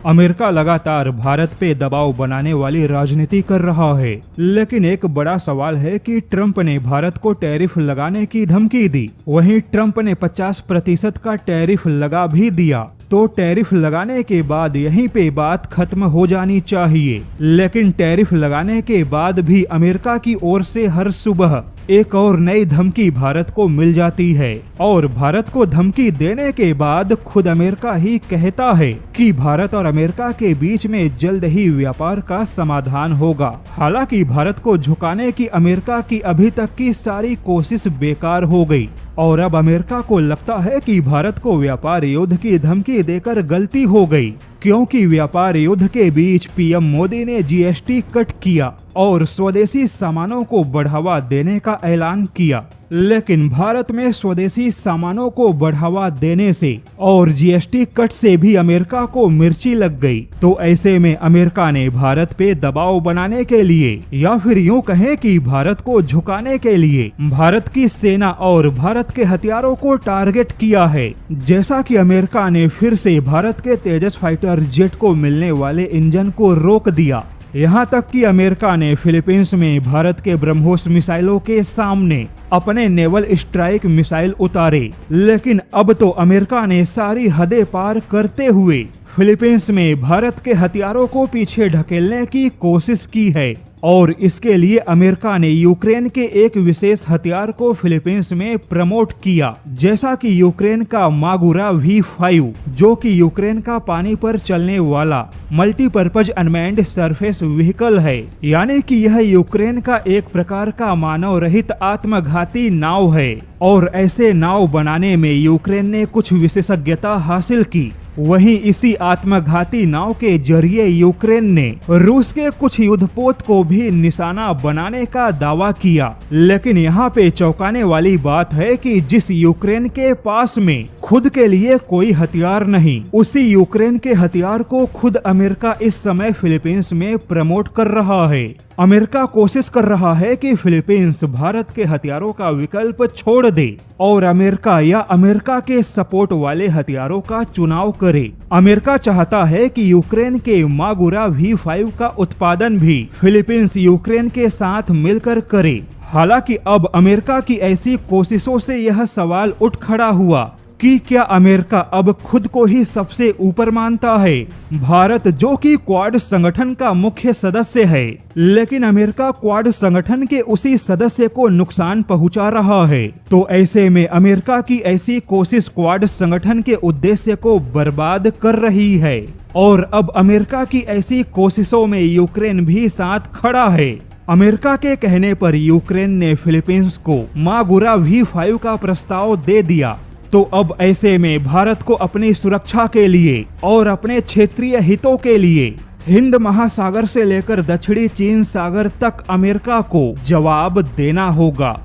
America लगातार भारत पे दबाव बनाने वाली राजनीति कर रहा है, लेकिन एक बड़ा सवाल है कि ट्रंप ने भारत को टैरिफ लगाने की धमकी दी। वहीं ट्रंप ने 50% का टैरिफ लगा भी दिया। तो टैरिफ लगाने के बाद यहीं पे बात खत्म हो जानी चाहिए, लेकिन टैरिफ लगाने के बाद भी अमेरिका की ओर से हर सुबह एक और नई धमकी भारत को मिल जाती है और भारत को धमकी देने के बाद खुद अमेरिका ही कहता है कि भारत और अमेरिका के बीच में जल्द ही व्यापार का समाधान होगा। हालांकि भारत को झुकाने की अमेरिका की अभी तक की सारी कोशिश बेकार हो गई और अब अमेरिका को लगता है कि भारत को व्यापार युद्ध की धमकी देकर गलती हो गई, क्योंकि व्यापार युद्ध के बीच पीएम मोदी ने जीएसटी कट किया और स्वदेशी सामानों को बढ़ावा देने का ऐलान किया। लेकिन भारत में स्वदेशी सामानों को बढ़ावा देने से और जीएसटी कट से भी अमेरिका को मिर्ची लग गई। तो ऐसे में अमेरिका ने भारत पे दबाव बनाने के लिए या फिर यूं कहें कि भारत को झुकाने के लिए भारत की सेना और भारत के हथियारों को टारगेट किया है। जैसा कि अमेरिका ने फिर से भारत के तेजस फाइटर जेट को मिलने वाले इंजन को रोक दिया। यहाँ तक कि अमेरिका ने फिलीपींस में भारत के ब्रह्मोस मिसाइलों के सामने अपने नेवल स्ट्राइक मिसाइल उतारे। लेकिन अब तो अमेरिका ने सारी हदें पार करते हुए फिलीपींस में भारत के हथियारों को पीछे ढकेलने की कोशिश की है और इसके लिए अमेरिका ने यूक्रेन के एक विशेष हथियार को फिलीपींस में प्रमोट किया, जैसा कि यूक्रेन का मागुरा V5, जो कि यूक्रेन का पानी पर चलने वाला मल्टीपर्पज अनमैन्ड सरफेस व्हीकल है। यानी कि यह यूक्रेन का एक प्रकार का मानव रहित आत्मघाती नाव है और ऐसे नाव बनाने में यूक्रेन ने कुछ विशेषज्ञता हासिल की। वहीं इसी आत्मघाती नाव के जरिए यूक्रेन ने रूस के कुछ युद्धपोत को भी निशाना बनाने का दावा किया। लेकिन यहाँ पे चौंकाने वाली बात है कि जिस यूक्रेन के पास में खुद के लिए कोई हथियार नहीं, उसी यूक्रेन के हथियार को खुद अमेरिका इस समय फिलीपींस में प्रमोट कर रहा है। अमेरिका कोशिश कर रहा है कि फिलीपींस भारत के हथियारों का विकल्प छोड़ दे और अमेरिका या अमेरिका के सपोर्ट वाले हथियारों का चुनाव करे। अमेरिका चाहता है कि यूक्रेन के मागुरा V5 का उत्पादन भी फिलीपींस यूक्रेन के साथ मिलकर करे। हालांकि अब अमेरिका की ऐसी कोशिशों से यह सवाल उठ खड़ा हुआ कि क्या अमेरिका अब खुद को ही सबसे ऊपर मानता है। भारत जो कि क्वाड संगठन का मुख्य सदस्य है, लेकिन अमेरिका क्वाड संगठन के उसी सदस्य को नुकसान पहुंचा रहा है। तो ऐसे में अमेरिका की ऐसी कोशिश क्वाड संगठन के उद्देश्य को बर्बाद कर रही है और अब अमेरिका की ऐसी कोशिशों में यूक्रेन भी साथ खड़ा है। अमेरिका के कहने पर यूक्रेन ने फिलीपींस को मागुरा V5 का प्रस्ताव दे दिया। तो अब ऐसे में भारत को अपनी सुरक्षा के लिए और अपने क्षेत्रीय हितों के लिए हिंद महासागर से लेकर दक्षिणी चीन सागर तक अमेरिका को जवाब देना होगा।